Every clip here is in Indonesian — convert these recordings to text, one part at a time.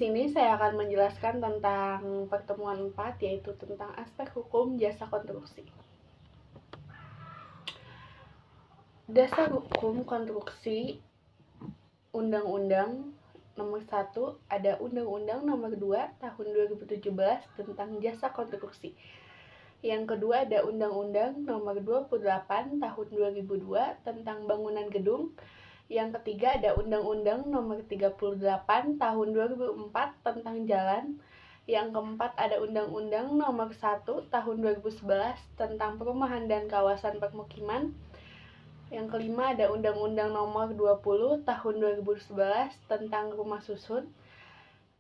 sini saya akan menjelaskan tentang pertemuan 4, yaitu tentang aspek hukum jasa konstruksi. Dasar hukum konstruksi Undang-Undang Nomor 1, ada Undang-Undang Nomor 2 Tahun 2017 tentang jasa konstruksi. Yang kedua ada Undang-Undang Nomor 28 Tahun 2002 tentang bangunan gedung. Yang ketiga ada Undang-Undang Nomor 38 Tahun 2004 tentang jalan. Yang keempat ada Undang-Undang Nomor 1 Tahun 2011 tentang perumahan dan kawasan permukiman. Yang kelima ada Undang-Undang Nomor 20 Tahun 2011 tentang rumah susun.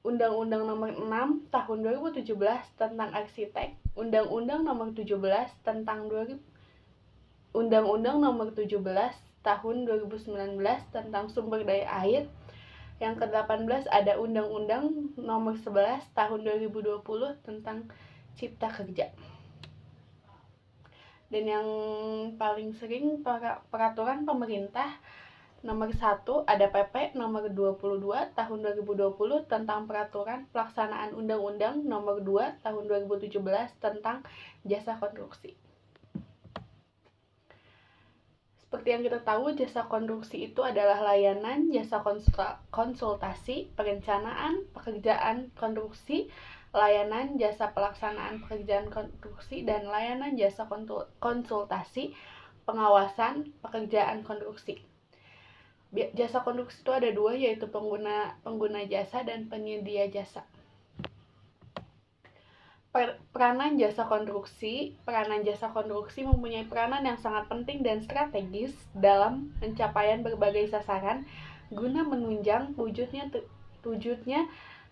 Undang-Undang Nomor 6 Tahun 2017 tentang arsitek. Undang-Undang Nomor 17 tentang Undang-Undang Nomor 17 Tahun 2019 tentang sumber daya air. Yang ke-18 ada Undang-Undang Nomor 11 Tahun 2020 tentang Cipta Kerja. Dan yang paling sering peraturan pemerintah Nomor 1 ada PP Nomor 22 Tahun 2020 tentang peraturan pelaksanaan Undang-Undang Nomor 2 Tahun 2017 tentang jasa konstruksi. Seperti yang kita tahu, jasa konstruksi itu adalah layanan, jasa konsultasi, perencanaan, pekerjaan konstruksi, layanan jasa pelaksanaan pekerjaan konstruksi, dan layanan jasa konsultasi, pengawasan pekerjaan konstruksi. Jasa konstruksi itu ada dua, yaitu pengguna jasa dan penyedia jasa. Peranan jasa konstruksi. Peranan jasa konstruksi mempunyai peranan yang sangat penting dan strategis dalam pencapaian berbagai sasaran guna menunjang wujudnya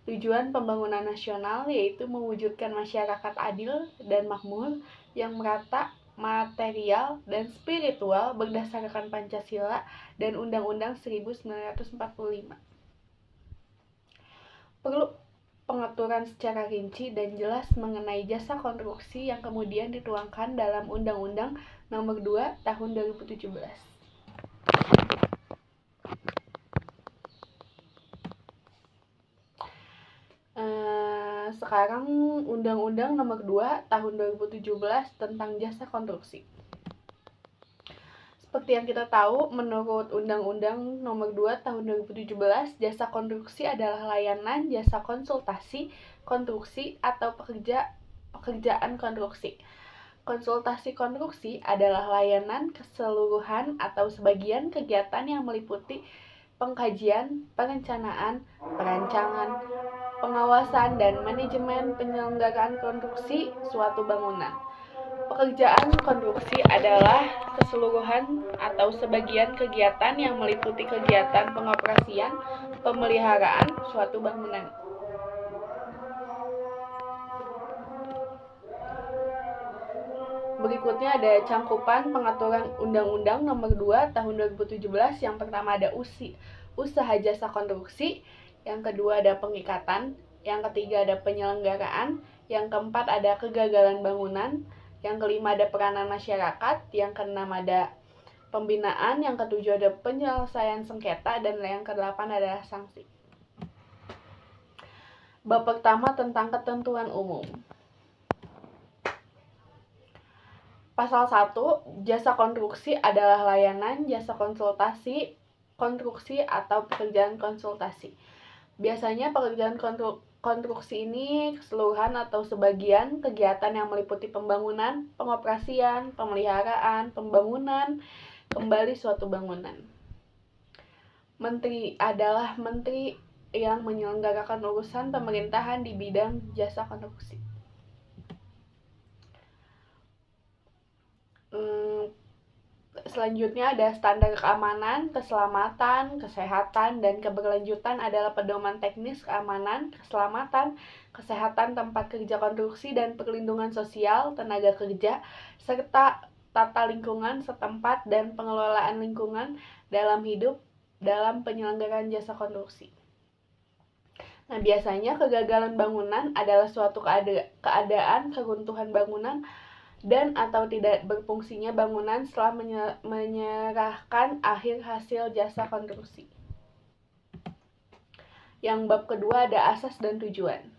tujuan pembangunan nasional, yaitu mewujudkan masyarakat adil dan makmur yang merata material dan spiritual berdasarkan Pancasila dan Undang-Undang 1945. Perlu pengaturan secara rinci dan jelas mengenai jasa konstruksi yang kemudian dituangkan dalam Undang-Undang Nomor 2 Tahun 2017. Sekarang Undang-Undang Nomor 2 Tahun 2017 tentang jasa konstruksi. Seperti yang kita tahu, menurut Undang-Undang Nomor 2 Tahun 2017, jasa konstruksi adalah layanan, jasa konsultasi, konstruksi, atau pekerjaan konstruksi. Konsultasi konstruksi adalah layanan keseluruhan atau sebagian kegiatan yang meliputi pengkajian, perencanaan, perancangan, pengawasan, dan manajemen penyelenggaraan konstruksi suatu bangunan. Pekerjaan konstruksi adalah keseluruhan atau sebagian kegiatan yang meliputi kegiatan pengoperasian, pemeliharaan suatu bangunan. Berikutnya ada cangkupan pengaturan Undang-Undang Nomor 2 Tahun 2017. Yang pertama ada usaha jasa konstruksi, yang kedua ada pengikatan, yang ketiga ada penyelenggaraan, yang keempat ada kegagalan bangunan, yang kelima ada peranan masyarakat, yang keenam ada pembinaan, yang ketujuh ada penyelesaian sengketa, dan yang kedelapan adalah sanksi. Bab pertama tentang ketentuan umum. Pasal 1, jasa konstruksi adalah layanan, jasa konsultasi, konstruksi, atau pekerjaan konsultasi. Biasanya pekerjaan konstruksi ini keseluruhan atau sebagian kegiatan yang meliputi pembangunan, pengoperasian, pemeliharaan, pembangunan kembali suatu bangunan. Menteri adalah menteri yang menyelenggarakan urusan pemerintahan di bidang jasa konstruksi. Selanjutnya ada standar keamanan, keselamatan, kesehatan, dan keberlanjutan adalah pedoman teknis keamanan, keselamatan, kesehatan tempat kerja konstruksi, dan perlindungan sosial tenaga kerja, serta tata lingkungan setempat dan pengelolaan lingkungan dalam hidup dalam penyelenggaraan jasa konstruksi. Nah, biasanya kegagalan bangunan adalah suatu keadaan keruntuhan bangunan dan atau tidak berfungsinya bangunan setelah menyerahkan akhir hasil jasa konstruksi. Yang bab kedua ada asas dan tujuan.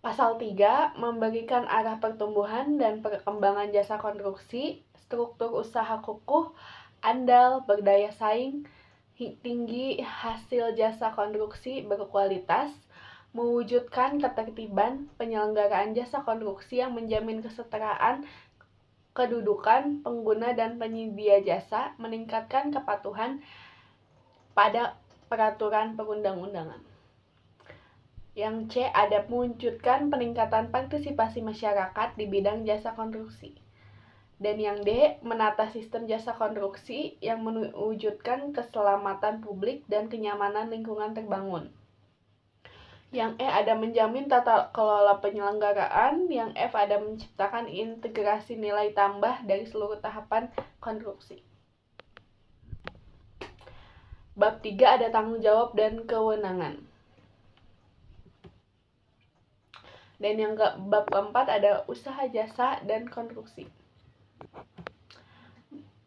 Pasal 3 memberikan arah pertumbuhan dan perkembangan jasa konstruksi, struktur usaha kukuh, andal, berdaya saing, tinggi, hasil jasa konstruksi berkualitas, mewujudkan ketertiban penyelenggaraan jasa konstruksi yang menjamin kesetaraan kedudukan pengguna dan penyedia jasa, meningkatkan kepatuhan pada peraturan perundang-undangan. Yang C ada mewujudkan peningkatan partisipasi masyarakat di bidang jasa konstruksi. Dan yang D menata sistem jasa konstruksi yang mewujudkan keselamatan publik dan kenyamanan lingkungan terbangun. Yang E ada menjamin tata kelola penyelenggaraan. Yang F ada menciptakan integrasi nilai tambah dari seluruh tahapan konstruksi. Bab 3 ada tanggung jawab dan kewenangan. Dan yang bab keempat ada usaha jasa dan konstruksi.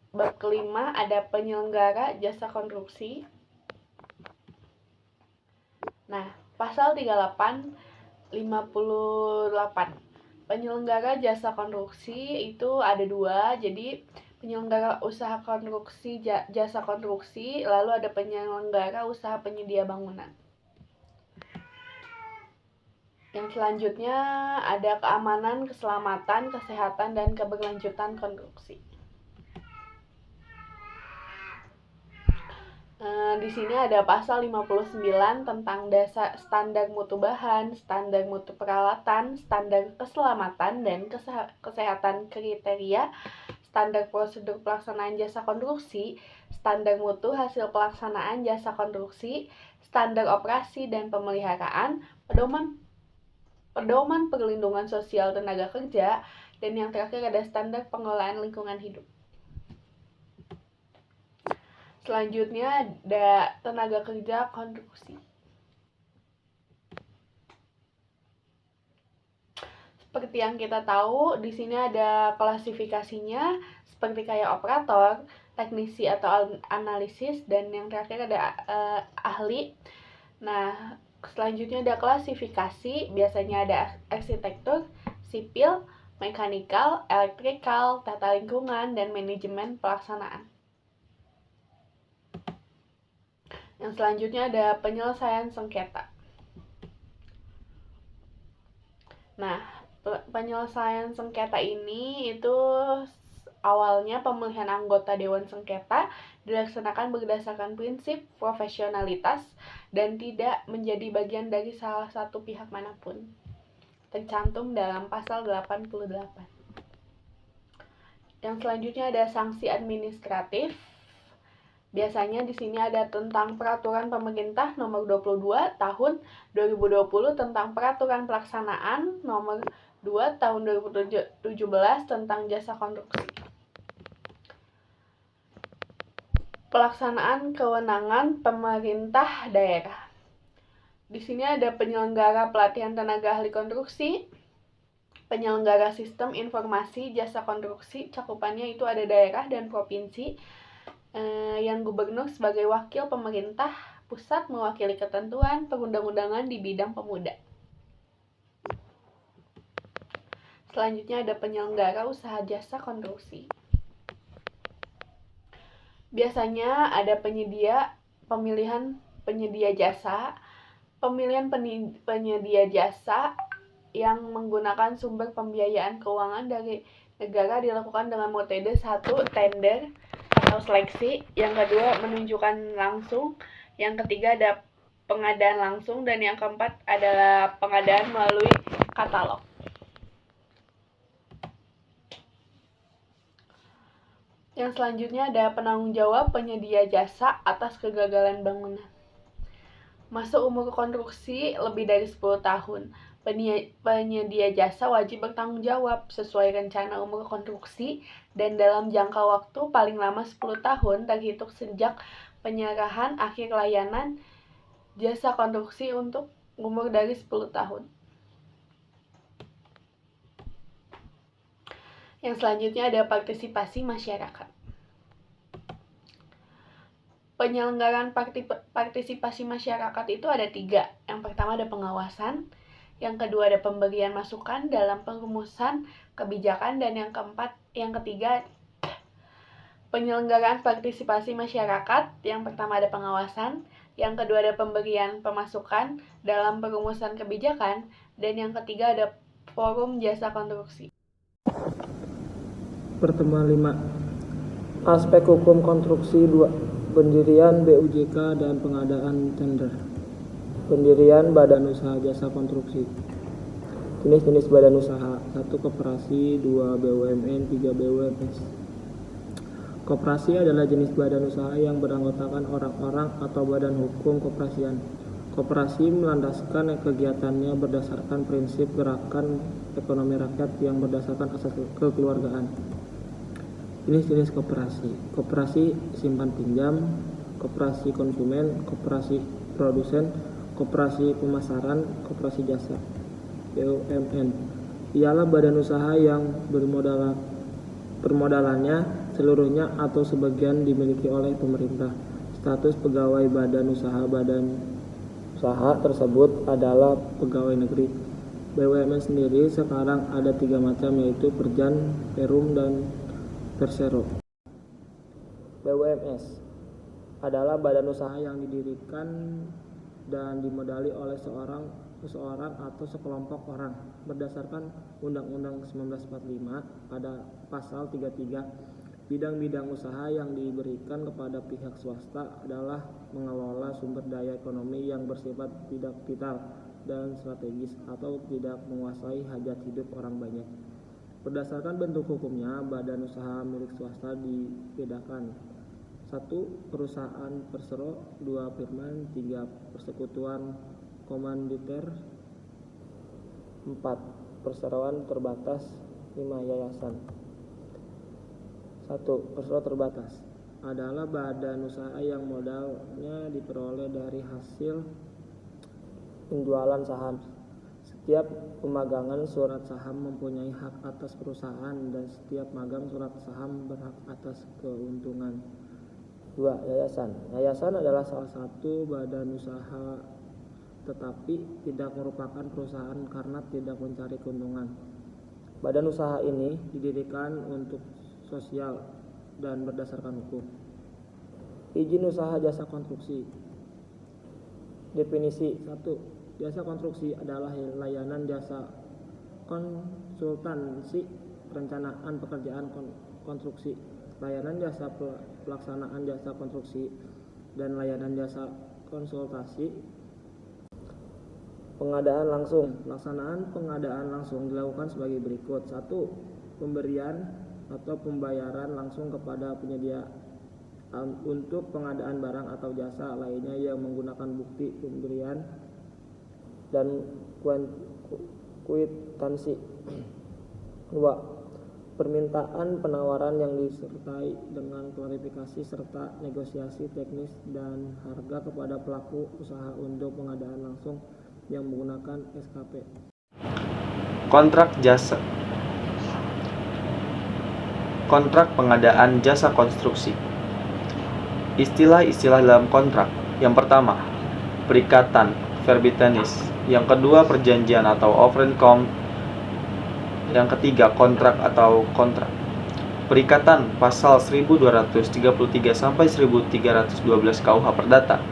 Bab kelima ada penyelenggara jasa konstruksi. Nah, pasal 38 58. Penyelenggara jasa konstruksi itu ada dua, jadi penyelenggara usaha konstruksi jasa konstruksi, lalu ada penyelenggara usaha penyedia bangunan. Yang selanjutnya ada keamanan, keselamatan, kesehatan, dan keberlanjutan konstruksi. Di sini ada pasal 59 tentang dasar standar mutu bahan, standar mutu peralatan, standar keselamatan dan kesehatan kriteria, standar prosedur pelaksanaan jasa konstruksi, standar mutu hasil pelaksanaan jasa konstruksi, standar operasi dan pemeliharaan, pedoman perlindungan sosial tenaga kerja, dan yang terakhir ada standar pengelolaan lingkungan hidup. Selanjutnya ada tenaga kerja konstruksi. Seperti yang kita tahu, di sini ada klasifikasinya seperti kayak operator, teknisi atau analisis, dan yang terakhir ada ahli. Nah, selanjutnya ada klasifikasi, biasanya ada arsitektur, sipil, mekanikal, elektrikal, tata lingkungan, dan manajemen pelaksanaan. Yang selanjutnya ada penyelesaian sengketa. Nah, penyelesaian sengketa ini itu awalnya pemilihan anggota Dewan Sengketa dilaksanakan berdasarkan prinsip profesionalitas dan tidak menjadi bagian dari salah satu pihak manapun. Tercantum dalam pasal 88. Yang selanjutnya ada sanksi administratif. Biasanya di sini ada tentang peraturan pemerintah nomor 22 tahun 2020 tentang peraturan pelaksanaan nomor 2 tahun 2017 tentang jasa konstruksi. Pelaksanaan kewenangan pemerintah daerah. Di sini ada penyelenggara pelatihan tenaga ahli konstruksi, penyelenggara sistem informasi jasa konstruksi, cakupannya itu ada daerah dan provinsi. Yang gubernur sebagai wakil pemerintah pusat mewakili ketentuan perundang-undangan di bidang pemuda. Selanjutnya ada penyelenggara usaha jasa konstruksi. Biasanya ada pemilihan penyedia jasa, pemilihan penyedia jasa yang menggunakan sumber pembiayaan keuangan dari negara dilakukan dengan metode 1 tender atau seleksi, yang kedua menunjukkan langsung, yang ketiga ada pengadaan langsung, dan yang keempat adalah pengadaan melalui katalog. Yang selanjutnya ada penanggung jawab penyedia jasa atas kegagalan bangunan. Masa umur konstruksi lebih dari 10 tahun. Penyedia jasa wajib bertanggung jawab sesuai rencana umur konstruksi dan dalam jangka waktu paling lama 10 tahun terhitung sejak penyerahan akhir layanan jasa konstruksi untuk umur dari 10 tahun. Yang selanjutnya ada partisipasi masyarakat. Penyelenggaraan partisipasi masyarakat itu ada 3. Yang pertama ada pengawasan, yang kedua ada pemberian masukan dalam perumusan kebijakan, dan yang ketiga penyelenggaraan partisipasi masyarakat. Yang pertama ada pengawasan, yang kedua ada pemberian pemasukan dalam perumusan kebijakan, dan yang ketiga ada forum jasa konstruksi. Pertemuan 5. Aspek hukum konstruksi 2. Pendirian BUJK dan pengadaan tender. Pendirian Badan Usaha Jasa Konstruksi. Jenis-jenis badan usaha: 1. Koperasi, 2. BUMN, 3. BUMS. Koperasi adalah jenis badan usaha yang beranggotakan orang-orang atau badan hukum koperasian. Koperasi melandaskan kegiatannya berdasarkan prinsip gerakan ekonomi rakyat yang berdasarkan asas kekeluargaan. Jenis-jenis koperasi: koperasi simpan pinjam, koperasi konsumen, koperasi produsen, koperasi pemasaran, koperasi jasa. BUMN ialah badan usaha yang permodalannya seluruhnya atau sebagian dimiliki oleh pemerintah. Status pegawai badan usaha tersebut adalah pegawai negeri. BUMN sendiri sekarang ada 3 macam, yaitu Perjan, Perum, dan Persero. BUMS adalah badan usaha yang didirikan dan dimodali oleh seseorang atau sekelompok orang berdasarkan Undang-Undang 1945 pada pasal 33. Bidang-bidang usaha yang diberikan kepada pihak swasta adalah mengelola sumber daya ekonomi yang bersifat tidak vital dan strategis atau tidak menguasai hajat hidup orang banyak. Berdasarkan bentuk hukumnya, badan usaha milik swasta dibedakan: 1. Perusahaan persero, 2. firman, 3. persekutuan komanditer, 4. perseroan terbatas, 5. yayasan. 1. Persero terbatas adalah badan usaha yang modalnya diperoleh dari hasil penjualan saham. Setiap pemagangan surat saham mempunyai hak atas perusahaan dan setiap magang surat saham berhak atas keuntungan. 2. Yayasan. Yayasan adalah salah satu badan usaha tetapi tidak merupakan perusahaan karena tidak mencari keuntungan. Badan usaha ini didirikan untuk sosial dan berdasarkan hukum. Izin usaha jasa konstruksi. Definisi: 1. Jasa konstruksi adalah layanan jasa konsultansi perencanaan pekerjaan konstruksi, layanan jasa pelaksanaan jasa konstruksi, dan layanan jasa konsultasi pengadaan langsung. Pelaksanaan pengadaan langsung dilakukan sebagai berikut: 1. Pemberian atau pembayaran langsung kepada penyedia untuk pengadaan barang atau jasa lainnya yang menggunakan bukti pemberian dan kwitansi. 2. Permintaan penawaran yang disertai dengan klarifikasi serta negosiasi teknis dan harga kepada pelaku usaha untuk pengadaan langsung yang menggunakan SKP. Kontrak jasa. Kontrak pengadaan jasa konstruksi. Istilah-istilah dalam kontrak: yang pertama, perikatan verbitenis; yang kedua, perjanjian atau overeenkomst; yang ketiga, kontrak atau kontrak. Perikatan pasal 1233 sampai 1312 KUH Perdata.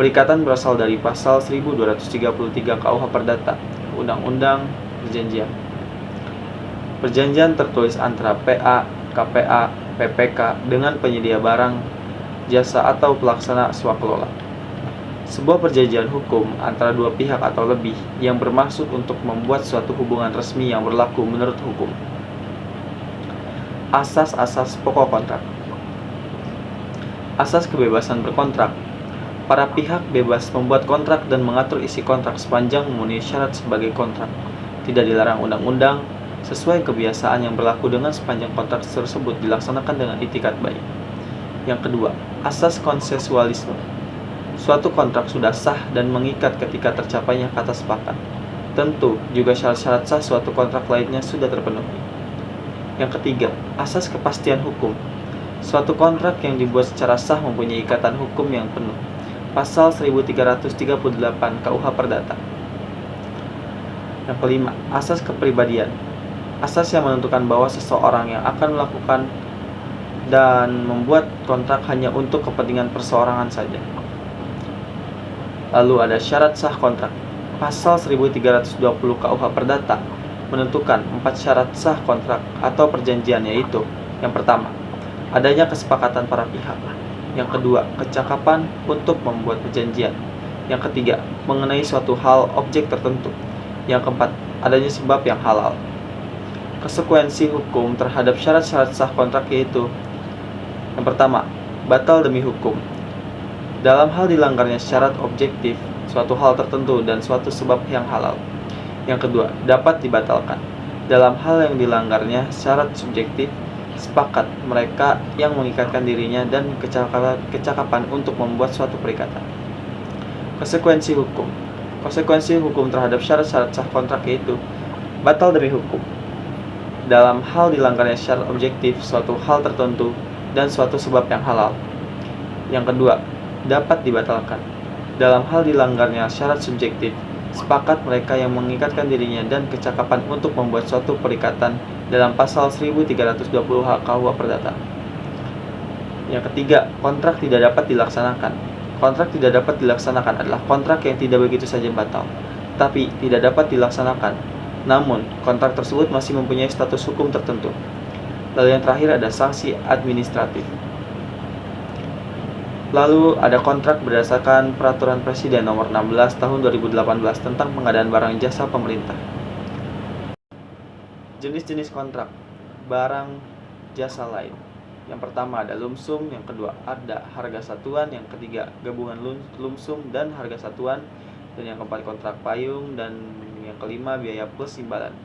Perikatan berasal dari pasal 1233 KUH Perdata, Undang-Undang Perjanjian. Perjanjian tertulis antara PA, KPA, PPK dengan penyedia barang, jasa atau pelaksana swakelola. Sebuah perjanjian hukum antara dua pihak atau lebih yang bermaksud untuk membuat suatu hubungan resmi yang berlaku menurut hukum. Asas-asas pokok kontrak. Asas kebebasan berkontrak. Para pihak bebas membuat kontrak dan mengatur isi kontrak sepanjang memenuhi syarat sebagai kontrak. Tidak dilarang undang-undang, sesuai kebiasaan yang berlaku dengan sepanjang kontrak tersebut dilaksanakan dengan itikat baik. Yang kedua, asas konsensualisme. Suatu kontrak sudah sah dan mengikat ketika tercapainya kata sepakat. Tentu juga syarat-syarat sah suatu kontrak lainnya sudah terpenuhi. Yang ketiga, asas kepastian hukum. Suatu kontrak yang dibuat secara sah mempunyai ikatan hukum yang penuh. Pasal 1338 KUH Perdata. Yang kelima, asas kepribadian. Asas yang menentukan bahwa seseorang yang akan melakukan dan membuat kontrak hanya untuk kepentingan perseorangan saja. Lalu ada syarat sah kontrak. Pasal 1320 KUH Perdata menentukan 4 syarat sah kontrak atau perjanjian, yaitu: yang pertama, adanya kesepakatan para pihak. Yang kedua, kecakapan untuk membuat perjanjian. Yang ketiga, mengenai suatu hal objek tertentu. Yang keempat, adanya sebab yang halal. Konsekuensi hukum terhadap syarat-syarat sah kontrak yaitu: yang pertama, batal demi hukum. Dalam hal dilanggarnya syarat objektif, suatu hal tertentu dan suatu sebab yang halal. Yang kedua, dapat dibatalkan. Dalam hal yang dilanggarnya syarat subjektif, sepakat mereka yang mengikatkan dirinya dan kecakapan untuk membuat suatu perikatan. Konsekuensi hukum. Konsekuensi hukum terhadap syarat-syarat sah kontrak yaitu: batal demi hukum. Dalam hal dilanggarnya syarat objektif, suatu hal tertentu dan suatu sebab yang halal. Yang kedua, dapat dibatalkan. Dalam hal dilanggarnya syarat subjektif, sepakat mereka yang mengikatkan dirinya dan kecakapan untuk membuat suatu perikatan dalam pasal 1320 KUH Perdata. Yang ketiga, kontrak tidak dapat dilaksanakan. Kontrak tidak dapat dilaksanakan adalah kontrak yang tidak begitu saja batal, tapi tidak dapat dilaksanakan. Namun, kontrak tersebut masih mempunyai status hukum tertentu. Lalu yang terakhir ada sanksi administratif. Lalu ada kontrak berdasarkan Peraturan Presiden Nomor 16 Tahun 2018 tentang pengadaan barang jasa pemerintah. Jenis-jenis kontrak barang jasa lain. Yang pertama ada lump sum, yang kedua ada harga satuan, yang ketiga gabungan lump sum dan harga satuan, dan yang keempat kontrak payung, dan yang kelima biaya plus imbalan.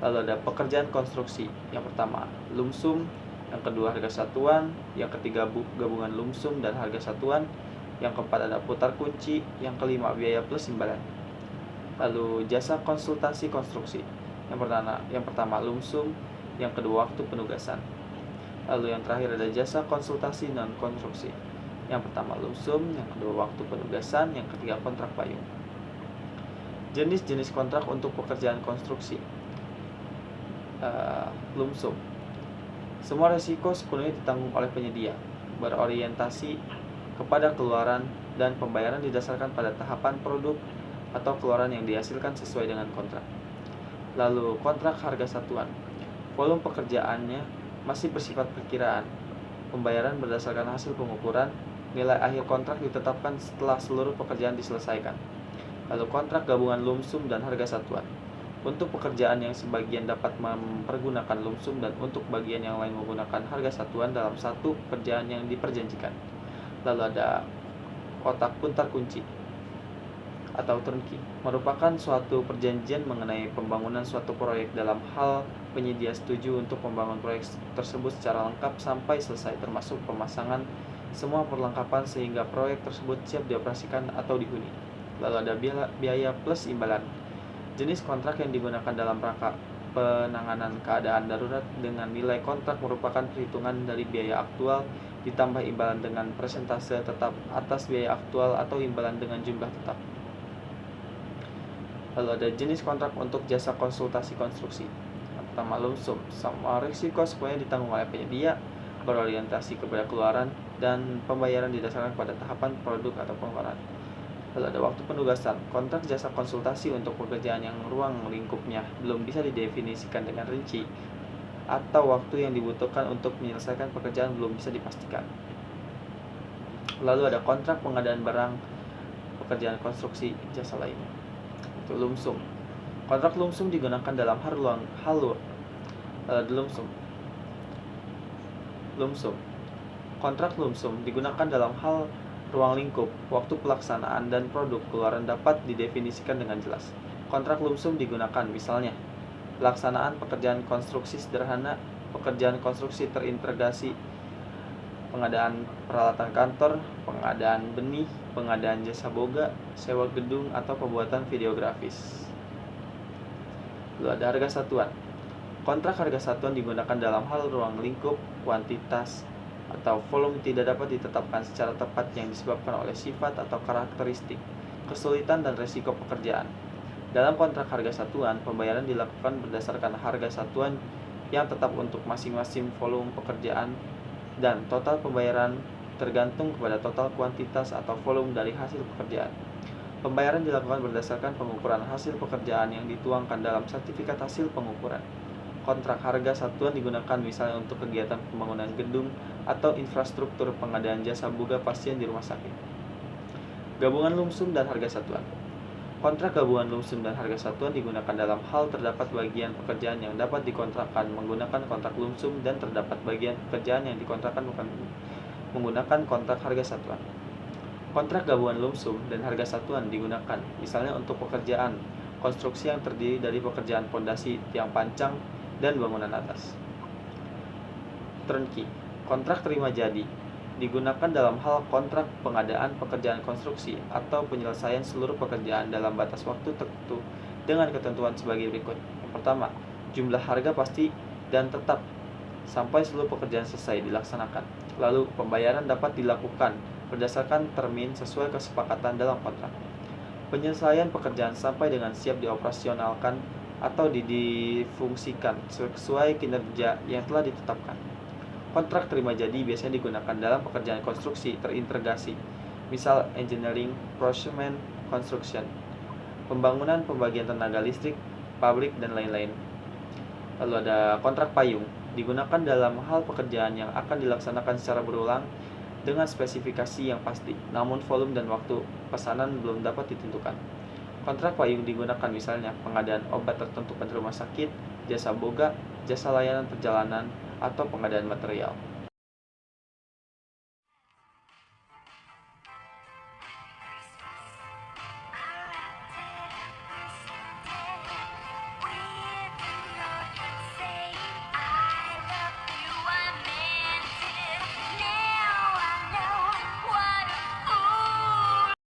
Lalu ada pekerjaan konstruksi. Yang pertama lump sum, yang kedua harga satuan, yang ketiga gabungan lump sum dan harga satuan, yang keempat ada putar kunci, yang kelima biaya plus imbalan. Lalu jasa konsultasi konstruksi. Yang pertama lump sum, yang kedua waktu penugasan. Lalu yang terakhir ada jasa konsultasi non konstruksi. Yang pertama lump sum, yang kedua waktu penugasan, yang ketiga kontrak payung. Jenis-jenis kontrak untuk pekerjaan konstruksi. Lump sum. Semua risiko sepenuhnya ditanggung oleh penyedia, berorientasi kepada keluaran dan pembayaran didasarkan pada tahapan produk atau keluaran yang dihasilkan sesuai dengan kontrak. Lalu kontrak harga satuan. Volume pekerjaannya masih bersifat perkiraan. Pembayaran berdasarkan hasil pengukuran. Nilai akhir kontrak ditetapkan setelah seluruh pekerjaan diselesaikan. Lalu kontrak gabungan lump sum dan harga satuan. Untuk pekerjaan yang sebagian dapat mempergunakan lump sum dan untuk bagian yang lain menggunakan harga satuan dalam satu pekerjaan yang diperjanjikan. Lalu ada kotak putar kunci atau turnkey, merupakan suatu perjanjian mengenai pembangunan suatu proyek dalam hal penyedia setuju untuk membangun proyek tersebut secara lengkap sampai selesai, termasuk pemasangan semua perlengkapan sehingga proyek tersebut siap dioperasikan atau dihuni. Lalu ada biaya plus imbalan. Jenis kontrak yang digunakan dalam rangka penanganan keadaan darurat dengan nilai kontrak merupakan perhitungan dari biaya aktual ditambah imbalan dengan persentase tetap atas biaya aktual atau imbalan dengan jumlah tetap. Lalu ada jenis kontrak untuk jasa konsultasi konstruksi. Yang pertama lump sum. Semua risiko semuanya ditanggung oleh penyedia, berorientasi kepada keluaran dan pembayaran didasarkan pada tahapan produk atau pengeluaran. Lalu ada waktu penugasan. Kontrak jasa konsultasi untuk pekerjaan yang ruang lingkupnya belum bisa didefinisikan dengan rinci atau waktu yang dibutuhkan untuk menyelesaikan pekerjaan belum bisa dipastikan. Lalu ada kontrak pengadaan barang pekerjaan konstruksi jasa lainnya. Itu lump sum. Kontrak lump sum digunakan dalam lump sum. Kontrak lump sum digunakan dalam hal ruang lingkup, waktu pelaksanaan dan produk keluaran dapat didefinisikan dengan jelas. Kontrak lump sum digunakan misalnya pelaksanaan pekerjaan konstruksi sederhana, pekerjaan konstruksi terintegrasi, pengadaan peralatan kantor, pengadaan benih, pengadaan jasa boga, sewa gedung atau pembuatan videografis. Lalu ada harga satuan. Kontrak harga satuan digunakan dalam hal ruang lingkup, kuantitas, atau volume tidak dapat ditetapkan secara tepat yang disebabkan oleh sifat atau karakteristik, kesulitan dan risiko pekerjaan. Dalam kontrak harga satuan, pembayaran dilakukan berdasarkan harga satuan yang tetap untuk masing-masing volume pekerjaan, dan total pembayaran tergantung kepada total kuantitas atau volume dari hasil pekerjaan. Pembayaran dilakukan berdasarkan pengukuran hasil pekerjaan yang dituangkan dalam sertifikat hasil pengukuran. Kontrak harga satuan digunakan misalnya untuk kegiatan pembangunan gedung atau infrastruktur pengadaan jasa boga pasien di rumah sakit. Gabungan lumsum dan harga satuan. Kontrak gabungan lumsum dan harga satuan digunakan dalam hal terdapat bagian pekerjaan yang dapat dikontrakkan menggunakan kontrak lumsum dan terdapat bagian pekerjaan yang dikontrakkan menggunakan kontrak harga satuan. Kontrak gabungan lumsum dan harga satuan digunakan misalnya untuk pekerjaan konstruksi yang terdiri dari pekerjaan pondasi, tiang pancang, dan bangunan atas. Turnkey. Kontrak terima jadi digunakan dalam hal kontrak pengadaan pekerjaan konstruksi atau penyelesaian seluruh pekerjaan dalam batas waktu tertentu dengan ketentuan sebagai berikut. Yang pertama, jumlah harga pasti dan tetap sampai seluruh pekerjaan selesai dilaksanakan. Lalu, pembayaran dapat dilakukan berdasarkan termin sesuai kesepakatan dalam kontrak. Penyelesaian pekerjaan sampai dengan siap dioperasionalkan atau difungsikan sesuai kinerja yang telah ditetapkan. Kontrak terima jadi biasanya digunakan dalam pekerjaan konstruksi terintegrasi, misal engineering, procurement, construction, pembangunan pembagian tenaga listrik, pabrik, dan lain-lain. Lalu ada kontrak payung, digunakan dalam hal pekerjaan yang akan dilaksanakan secara berulang dengan spesifikasi yang pasti, namun volume dan waktu pesanan belum dapat ditentukan. Kontrak payung digunakan misalnya pengadaan obat tertentu pada rumah sakit, jasa boga, jasa layanan perjalanan, atau pengadaan material.